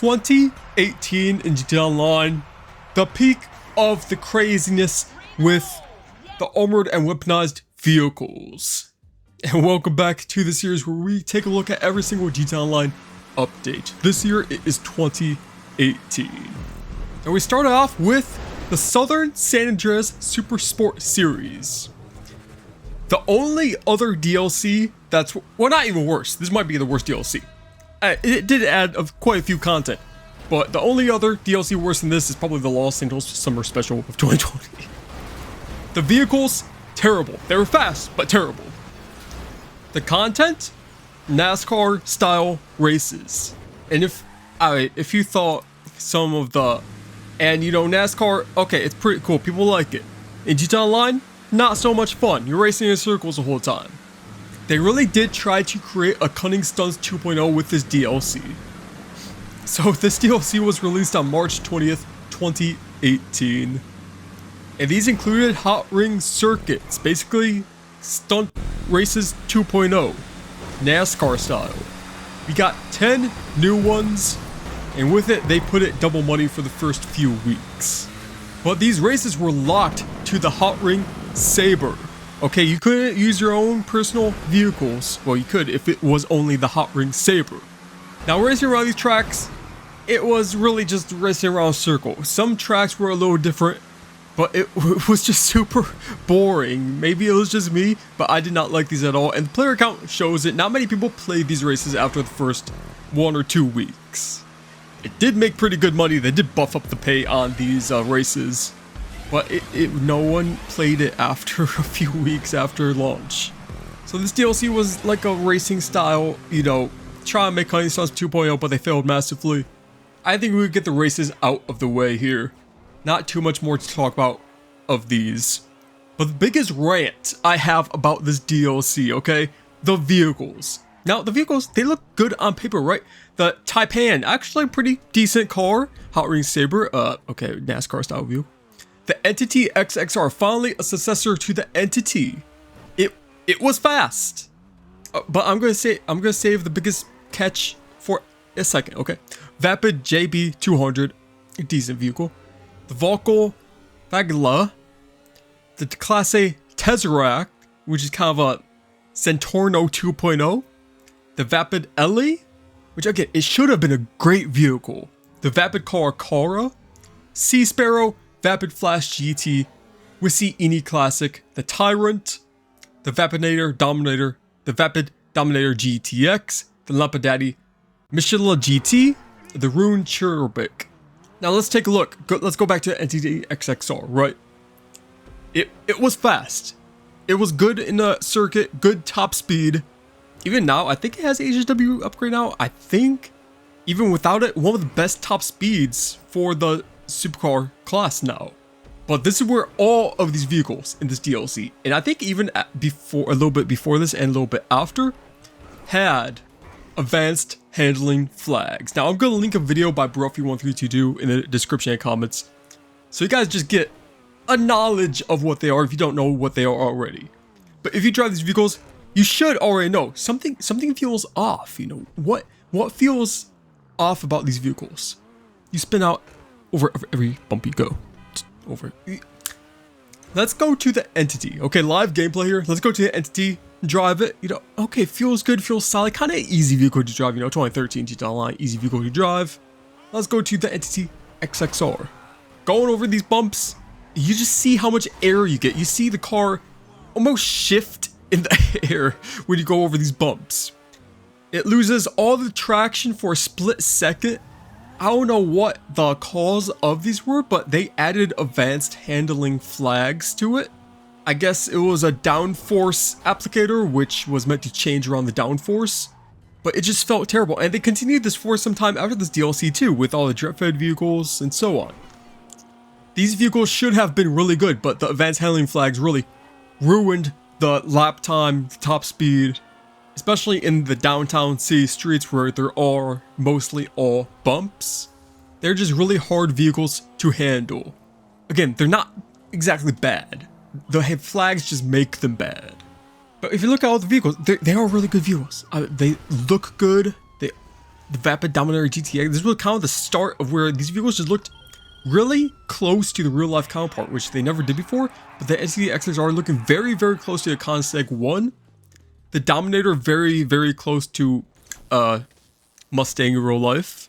2018 in GTA Online, the peak of the craziness with the armored and weaponized vehicles. And welcome back to the series where we take a look at every single GTA Online update. This year it is 2018. And we start off with the Southern San Andreas Super Sport Series. The only other DLC that's, well, not even worse, this might be the worst DLC. It did add quite a few content, but the only other DLC worse than this is probably the Los Angeles Summer Special of 2020. The vehicles, terrible. They were fast, but terrible. The content, NASCAR style races. And if you thought some of the, and you know, NASCAR, okay, it's pretty cool. People like it. In GTA Online, not so much fun. You're racing in circles the whole time. They really did try to create a Cunning Stunts 2.0 with this DLC. So this DLC was released on March 20th, 2018. And these included hot ring circuits, basically stunt races 2.0, NASCAR style. We got 10 new ones, and with it they put it double money for the first few weeks. But these races were locked to the hot ring Sabre. Okay, you couldn't use your own personal vehicles. Well, you could if it was only the hot ring Sabre. Now, racing around these tracks, it was really just racing around a circle. Some tracks were a little different, but it was just super boring. Maybe it was just me, but I did not like these at all. And the player count shows it. Not many people played these races after the first 1 or 2 weeks. It did make pretty good money. They did buff up the pay on these races. But no one played it after a few weeks after launch. So this DLC was like a racing style, you know, try and make Cunning Stunts 2.0, but they failed massively. I think we would get the races out of the way here. Not too much more to talk about of these. But the biggest rant I have about this DLC, okay? The vehicles. Now, the vehicles, they look good on paper, right? The Taipan, actually a pretty decent car. Hot Ring Sabre, okay, NASCAR style view. The Entity XXR, finally a successor to the Entity. It was fast, but I'm gonna save the biggest catch for a second. Okay, Vapid JB200, a decent vehicle. The Volkel Vagla, the Class A Tesseract, which is kind of a Centorno 2.0. The Vapid Ellie, which again, it should have been a great vehicle. The Vapid Car Cara, Sea Sparrow, Vapid Flash GT, Wissy Ini Classic, the Tyrant, the Vapinator Dominator, the Vapid Dominator GTX, the Lampadaddy Michelin GT, the Rune Cherubic. Now let's take a look. Let's go back to Entity XXR, right? It was fast. It was good in the circuit, good top speed. Even now, I think it has HSW upgrade now. I think, even without it, one of the best top speeds for the supercar class now. But this is where all of these vehicles in this DLC, and I think even before, a little bit before this and a little bit after, had advanced handling flags. Now I'm going to link a video by BROUGHYS1322 in the description and comments, so you guys just get a knowledge of what they are if you don't know what they are already. But if you drive these vehicles, you should already know something feels off. You know what feels off about these vehicles. You spin out over every bump you go. Over. Let's go to the Entity. Okay, live gameplay here. Let's go to the Entity, drive it. You know, okay, feels good, feels solid. Kind of easy vehicle to drive. You know, 2013 GTA Online, easy vehicle to drive. Let's go to the Entity XXR. Going over these bumps, you just see how much air you get. You see the car almost shift in the air when you go over these bumps. It loses all the traction for a split second. I don't know what the cause of these were, but they added advanced handling flags to it. I guess it was a downforce applicator, which was meant to change around the downforce, but it just felt terrible. And they continued this for some time after this DLC too, with all the jet-fed vehicles and so on. These vehicles should have been really good, but the advanced handling flags really ruined the lap time, the top speed, especially in the downtown city streets where there are mostly all bumps. They're just really hard vehicles to handle. Again, they're not exactly bad. The flags just make them bad. But if you look at all the vehicles, they are really good vehicles. They look good. the Vapid Dominator GTX. This was kind of the start of where these vehicles just looked really close to the real life counterpart, which they never did before. But the NCDXs are looking very, very close to the Koenigsegg 1. The Dominator very, very close to Mustang in real life.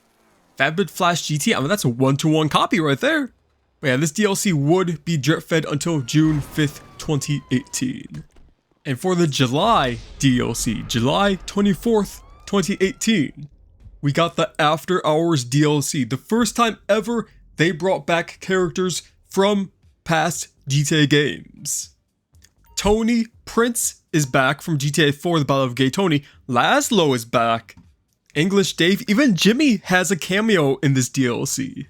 Vapid Flash GT, I mean, that's a 1-to-1 copy right there. But yeah, this DLC would be drip fed until June 5th, 2018. And for the July DLC, July 24th, 2018, we got the After Hours DLC. The first time ever they brought back characters from past GTA games. Tony Prince is back from GTA 4, The Battle of Gay Tony. Laszlo is back. English Dave, even Jimmy has a cameo in this DLC.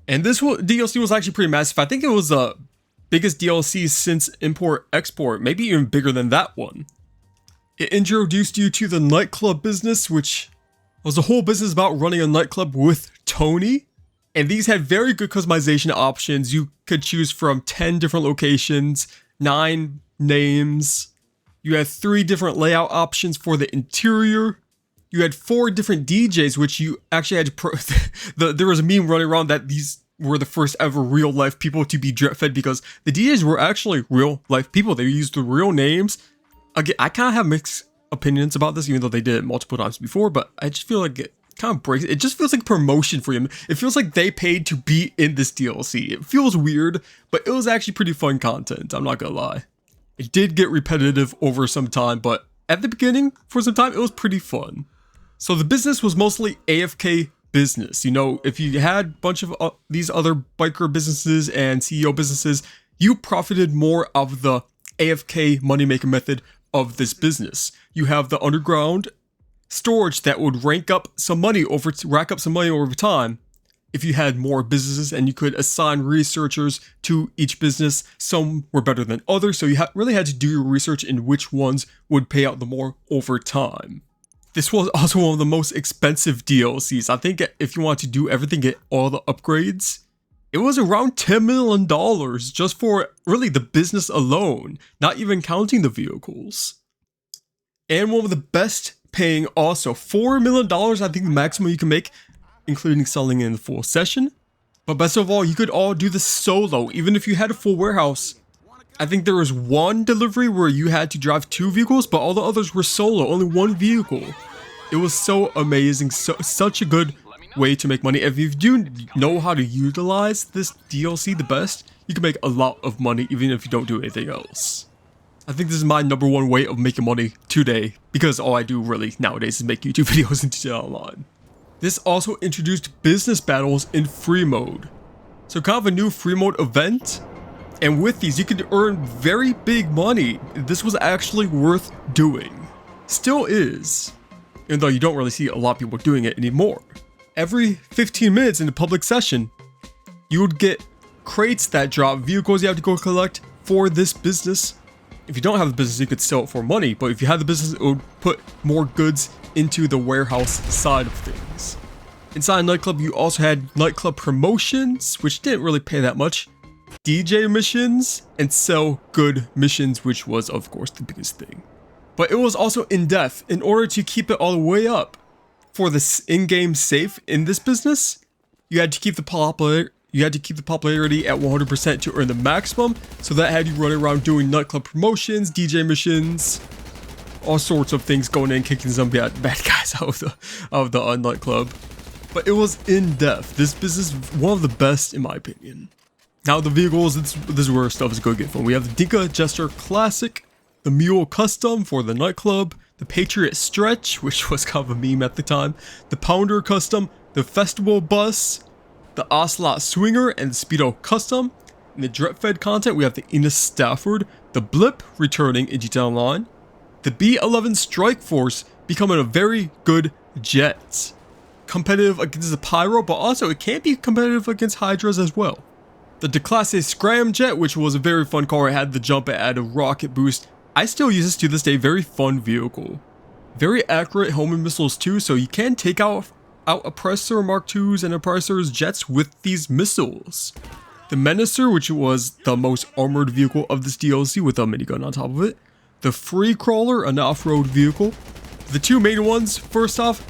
And this DLC was actually pretty massive. I think it was the biggest DLC since Import-Export, maybe even bigger than that one. It introduced you to the nightclub business, which was a whole business about running a nightclub with Tony. And these had very good customization options. You could choose from 10 different locations, 9 names. You had 3 different layout options for the interior. You had 4 different DJs, which you actually had to there was a meme running around that these were the first ever real life people to be drip fed because the DJs were actually real life people. They used the real names. Again, I kind of have mixed opinions about this, even though they did it multiple times before, but I just feel like it kind of breaks. It just feels like promotion for them. It feels like they paid to be in this DLC. It feels weird, but it was actually pretty fun content. I'm not gonna lie. It did get repetitive over some time, but at the beginning, for some time, it was pretty fun. So the business was mostly AFK business. You know, if you had a bunch of these other biker businesses and CEO businesses, you profited more of the AFK moneymaker method of this business. You have the underground storage that would rack up some money over time if you had more businesses, and you could assign researchers to each business. Some were better than others, so you really had to do your research in which ones would pay out the more over time. This was also one of the most expensive DLCs. I think if you want to do everything, get all the upgrades, it was around $10 million just for really the business alone, not even counting the vehicles. And one of the best paying also, $4 million, I think the maximum you can make, including selling in the full session. But best of all, you could all do this solo, even if you had a full warehouse. I think there was one delivery where you had to drive 2 vehicles, but all the others were solo, only 1 vehicle. It was so amazing, such a good way to make money. If you do know how to utilize this DLC the best, you can make a lot of money even if you don't do anything else. I think this is my #1 way of making money today, because all I do really nowadays is make YouTube videos and GTA Online. This also introduced business battles in free mode. So kind of a new free mode event. And with these, you could earn very big money. This was actually worth doing. Still is. Even though you don't really see a lot of people doing it anymore. Every 15 minutes in the public session, you would get crates that drop vehicles you have to go collect for this business. If you don't have the business, you could sell it for money. But if you had the business, it would put more goods into the warehouse side of things. Inside nightclub, you also had nightclub promotions, which didn't really pay that much. DJ missions and sell good missions, which was of course the biggest thing. But it was also in depth. In order to keep it all the way up for this in-game safe in this business, you had to keep the popularity at 100% to earn the maximum. So that had you running around doing nightclub promotions, DJ missions, all sorts of things, going in kicking some bad guys out of the nightclub. But it was in depth. This business is one of the best in my opinion. Now the vehicles, this is where stuff is going to get fun. We have the Dinka Jester Classic, the Mule Custom for the nightclub, the Patriot Stretch, which was kind of a meme at the time, the Pounder Custom, the Festival Bus, the Ocelot Swinger, and the Speedo Custom. In the drip fed content, we have the Enos Stafford, the Blip returning in GTA Online, the B-11 Strike Force becoming a very good jet. Competitive against the Pyro, but also it can be competitive against Hydras as well. The Declasse Scramjet, which was a very fun car. It had the jump, it had a rocket boost. I still use this to this day. Very fun vehicle. Very accurate homing missiles too, so you can take out Oppressor Mark IIs and Oppressor's jets with these missiles. The Menacer, which was the most armored vehicle of this DLC with a minigun on top of it. The Free Crawler, an off-road vehicle. The 2 main ones, first off,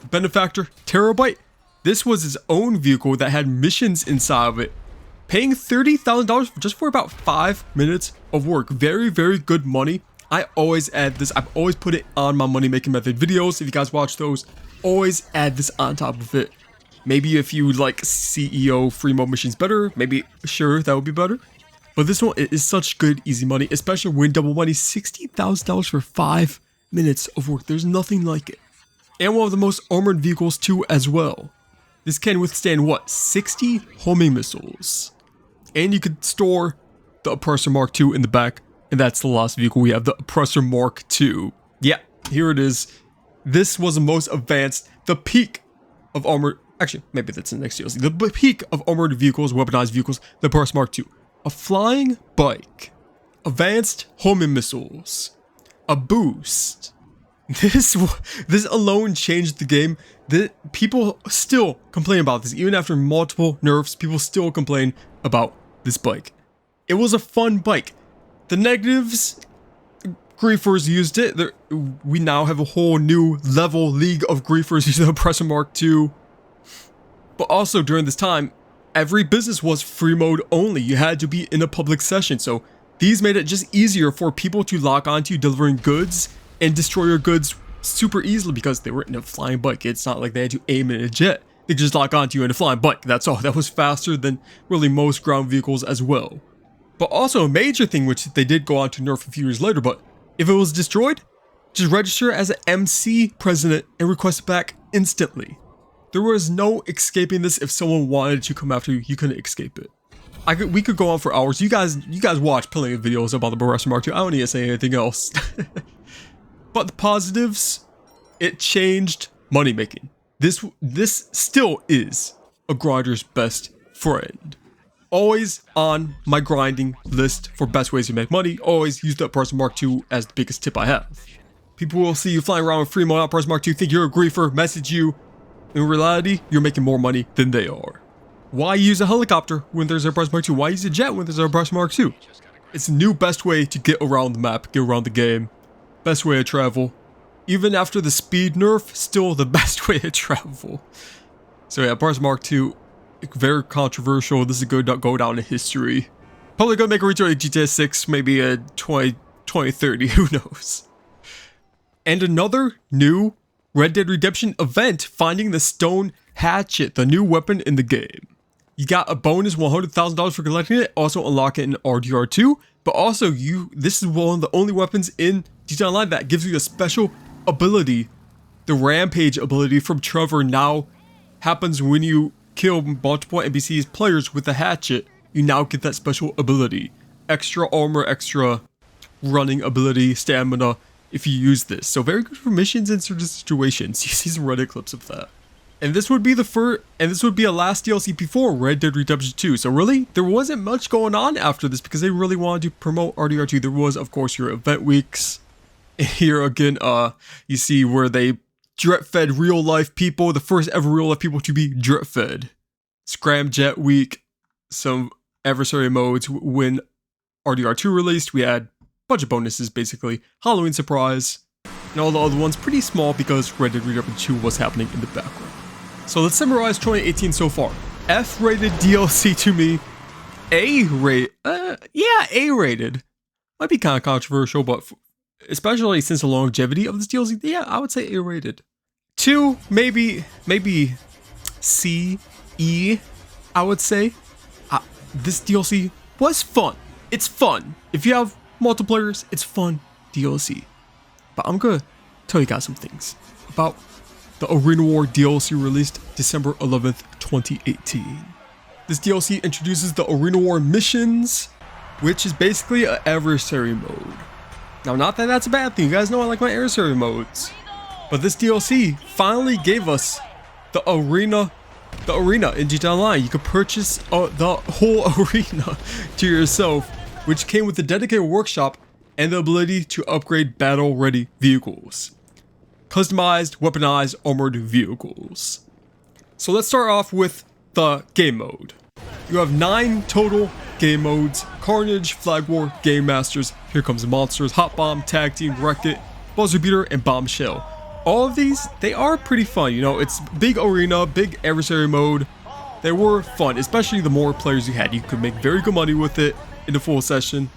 the benefactor, Terabyte. This was his own vehicle that had missions inside of it. Paying $30,000 just for about 5 minutes of work. Very, very good money. I always add this. I've always put it on my money making method videos. If you guys watch those, always add this on top of it. Maybe if you like CEO free mode missions better, maybe sure that would be better. But this one is such good easy money, especially win double money. $60,000 for 5 minutes of work. There's nothing like it. And one of the most armored vehicles too as well. This can withstand what? 60 homing missiles. And you could store the Oppressor Mark II in the back. And that's the last vehicle we have, the Oppressor Mark II. Yeah, here it is. This was the most advanced, the peak of armored, actually, maybe that's the next DLC. The peak of armored vehicles, weaponized vehicles, the Oppressor Mark II. A flying bike, advanced homing missiles, a boost. This alone changed the game. People still complain about this. Even after multiple nerfs, people still complain about this bike. It was a fun bike. The negatives, griefers used it. We now have a whole new level league of griefers using the Oppressor Mark II. But also during this time, every business was free mode only. You had to be in a public session. So these made it just easier for people to lock onto delivering goods and destroy your goods super easily because they were in a flying bike. It's not like they had to aim in a jet. They just lock onto you in a flying bike. That's all. That was faster than really most ground vehicles as well. But also a major thing, which they did go on to nerf a few years later, but if it was destroyed, just register as an MC president and request it back instantly. There was no escaping this. If someone wanted to come after you, you couldn't escape it. We could go on for hours. You guys watch plenty of videos about the Oppressor Mark II. I don't need to say anything else. But the positives, it changed money making. This still is a grinder's best friend. Always on my grinding list for best ways to make money. Always use the Oppressor Mark II as the biggest tip I have. People will see you flying around with free mode Oppressor Mark II, think you're a griefer, message you. In reality, you're making more money than they are. Why use a helicopter when there's an Oppressor Mark II? Why use a jet when there's an Oppressor Mark II? It's the new best way to get around the map, get around the game. Best way to travel. Even after the speed nerf, still the best way to travel. So yeah, Oppressor Mark II, very controversial. This is going to go down in history. Probably going to make a return to GTA 6, maybe a 2030, who knows. And another new Red Dead Redemption event, finding the stone hatchet, the new weapon in the game. You got a bonus $100,000 for collecting it, also unlock it in RDR2, but also this is one of the only weapons in GTA Online that gives you a special ability. The Rampage ability from Trevor now happens when you kill multiple NPCs players with the hatchet. You now get that special ability. Extra armor, extra running ability, stamina, if you use this. So very good for missions and certain situations. You see some Reddit clips of that. And this would be a last DLC before Red Dead Redemption 2. So really, there wasn't much going on after this because they really wanted to promote RDR2. There was, of course, your event weeks. And here again, you see where they drip-fed real-life people, the first ever real-life people to be drip-fed. Scramjet week, some adversary modes. When RDR2 released, we had bunch of bonuses, basically. Halloween surprise. And all the other ones pretty small because Red Dead Redemption 2 was happening in the background. So let's summarize 2018 so far. F-rated DLC to me. A-rated. Yeah, A-rated. Might be kind of controversial, but especially since the longevity of this DLC, yeah, I would say A-rated. 2, maybe C, E, I would say. This DLC was fun. It's fun. If you have multiplayers, it's fun DLC. But I'm gonna tell you guys some things about the Arena War DLC released December 11th, 2018. This DLC introduces the Arena War missions, which is basically an adversary mode. Now, not that that's a bad thing. You guys know I like my adversary modes. But this DLC finally gave us the arena in GTA Online. You could purchase the whole arena to yourself, which came with a dedicated workshop and the ability to upgrade battle-ready vehicles. Customized, weaponized, armored vehicles. So let's start off with the game mode. You have 9 total game modes: Carnage, Flag War, Game Masters, Here Comes the Monsters, Hot Bomb, Tag Team, Wreck It, Buzzer Beater, and Bombshell. all of these, they are pretty fun. You know, it's big arena, big adversary mode. They were fun, especially the more players you had. You could make very good money with it in the full session.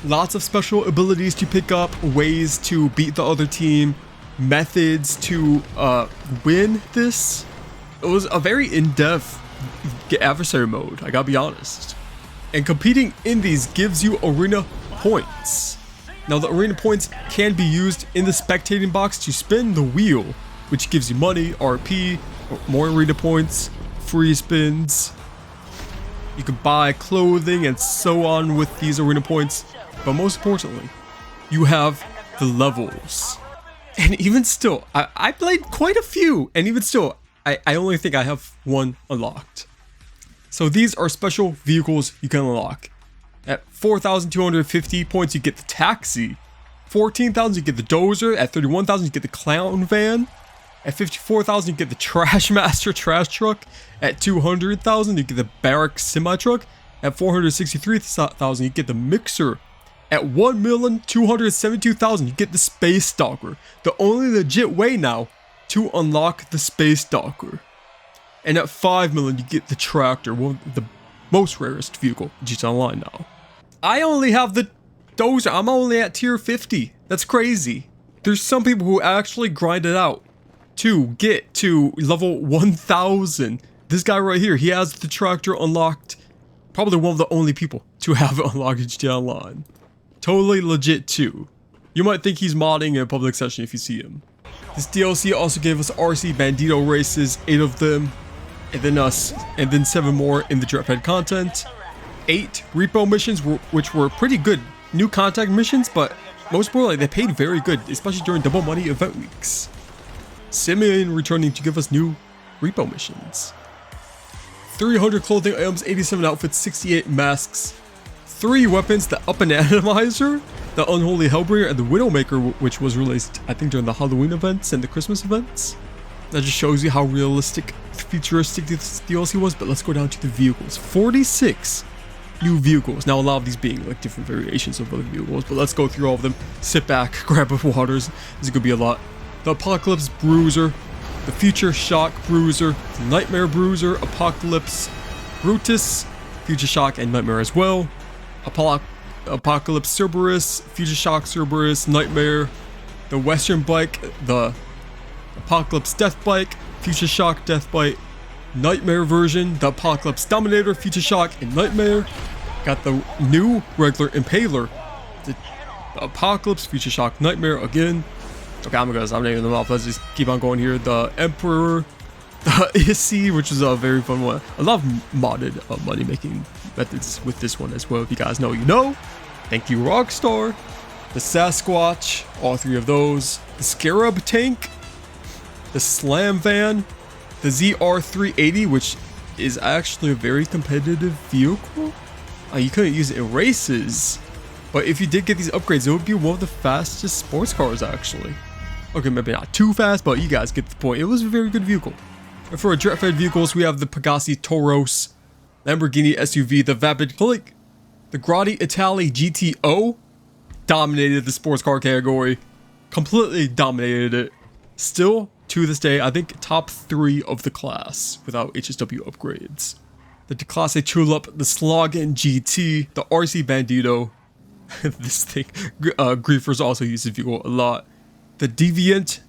Lots of special abilities to pick up, ways to beat the other team, methods to win this. It was a very in-depth adversary mode, I gotta be honest. And competing in these gives you arena points. Now the arena points can be used in the spectating box to spin the wheel, which gives you money, RP, more arena points, free spins. You can buy clothing and so on with these arena points. But most importantly, you have the levels. And even still, I played quite a few, and even still, I only think I have one unlocked. So these are special vehicles you can unlock. At 4,250 points, you get the taxi. 14,000, you get the dozer. At 31,000, you get the clown van. At 54,000, you get the trash master trash truck. At 200,000, you get the barrack semi truck. At 463,000, you get the mixer. At 1,272,000, you get the space stalker. The only legit way now to unlock the space stalker. And at 5 million, you get the tractor, one of the most rarest vehicle in GTA Online now. I only have the dozer. I'm only at tier 50. That's crazy. There's some people who actually grind it out to get to level 1000. This guy right here, he has the tractor unlocked. Probably one of the only people to have it unlocked in GTA Online. Totally legit too. You might think he's modding in a public session if you see him. This DLC also gave us RC Bandito races, 8 of them, and then 7 more in the Dreadfed content. 8 repo missions, which were pretty good new contact missions, but most importantly, they paid very good, especially during double money event weeks. Simeon returning to give us new repo missions. 300 clothing items, 87 outfits, 68 masks, 3 weapons, the Up and Atomizer, the Unholy Hellbringer, and the Widowmaker, which was released, I think, during the Halloween events and the Christmas events. That just shows you how realistic, futuristic this DLC was, but let's go down to the vehicles. 46 new vehicles. Now, a lot of these being like different variations of other vehicles, but let's go through all of them. Sit back, grab a waters. This is gonna be a lot. The Apocalypse Bruiser, the Future Shock Bruiser, the Nightmare Bruiser, Apocalypse Brutus, Future Shock, and Nightmare as well. Apocalypse Cerberus, Future Shock Cerberus, Nightmare, the Western Bike, the Apocalypse Death Bike, Future Shock Death Bike, Nightmare version, the Apocalypse Dominator, Future Shock, and Nightmare. Got the new regular Impaler, the Apocalypse, Future Shock, Nightmare again. Okay, I'm naming them off. Let's just keep on going here. The Emperor, the Issy, which is a very fun one. I love modded money making methods with this one as well. If you guys know, you know. Thank you, Rockstar. The Sasquatch, all 3 of those. The Scarab Tank, the Slam Van, the ZR380, which is actually a very competitive vehicle. You couldn't use it in races, but if you did get these upgrades, it would be one of the fastest sports cars actually. Okay, maybe not too fast, but you guys get the point. It was a very good vehicle. And for our Dreadfed vehicles, we have the Pagani Toros, Lamborghini SUV, the Vapid Click, the Grotti Itali GTO, dominated the sports car category, completely dominated it. Still, to this day, I think top 3 of the class without HSW upgrades. The Classe Tulip, the Slogan GT, the RC Bandito, this thing, Griefers also use this vehicle a lot. The Deviant,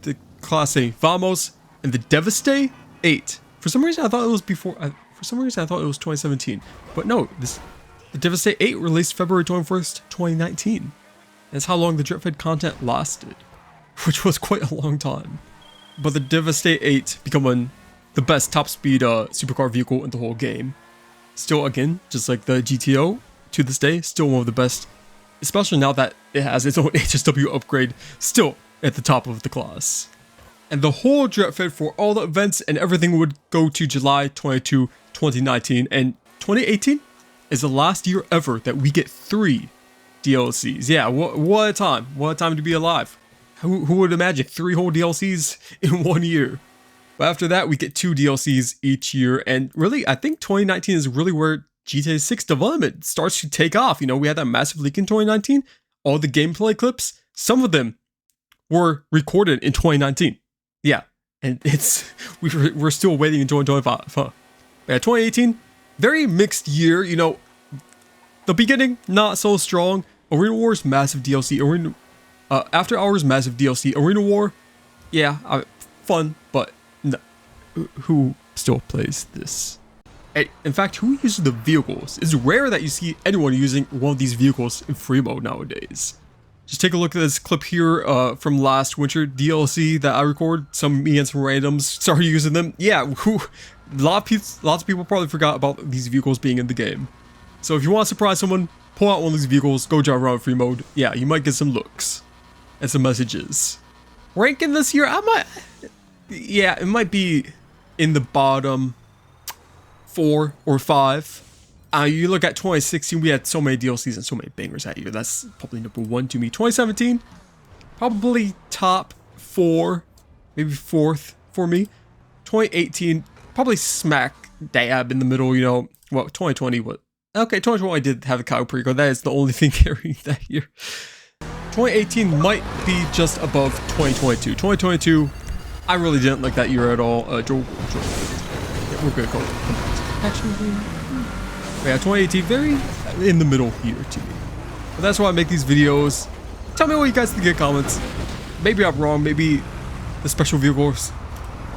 the Classe Vamos, and the Devastate 8. For some reason, I thought it was before. For some reason, I thought it was 2017. But no, the Devastate 8 released February 21st, 2019. That's how long the Dreadfed content lasted, which was quite a long time. But the Devastate 8 becoming the best top speed supercar vehicle in the whole game. Still, again, just like the GTO, to this day, still one of the best, especially now that it has its own HSW upgrade, still at the top of the class. And the whole Dreadfed for all the events and everything would go to July 22, 2019, and 2018 is the last year ever that we get 3 DLCs. Yeah, what a time. What a time to be alive. Who would imagine 3 whole DLCs in 1 year? But after that, we get 2 DLCs each year, and really, I think 2019 is really where GTA 6 development starts to take off. You know, we had that massive leak in 2019, all the gameplay clips, some of them were recorded in 2019. Yeah, and we're still waiting in 2025. Huh? Yeah, 2018, very mixed year. You know, the beginning not so strong. Arena Wars massive DLC. After Hours massive DLC. Arena War, yeah, fun, but no. Who still plays this? In fact, who uses the vehicles? It's rare that you see anyone using one of these vehicles in free mode nowadays. Just take a look at this clip here from last winter DLC that I recorded. Me and some randoms started using them. Yeah, lots of people probably forgot about these vehicles being in the game. So if you want to surprise someone, pull out one of these vehicles, go drive around free mode. Yeah, you might get some looks and some messages. Ranking this year, yeah, it might be in the bottom 4 or 5. You look at 2016, we had so many DLCs and so many bangers that year. That's probably number 1 to me. 2017, probably top 4, maybe 4th for me. 2018, probably smack dab in the middle, you know. Well, 2020 was... Okay, 2020 I did have a cow pre-go. That is the only thing carrying that year. 2018 might be just above 2022. 2022, I really didn't like that year at all. Joel. Yeah, we're good. Actually, yeah, 2018, very in the middle here to me. But that's why I make these videos. Tell me what you guys think in the comments. Maybe I'm wrong. Maybe the special vehicles,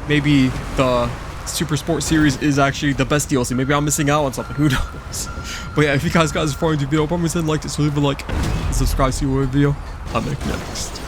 maybe the Super Sport series is actually the best DLC. Maybe I'm missing out on something. Who knows? But yeah, if you guys got this far into the video, promise to like this, so leave a like and subscribe to see what video I make next.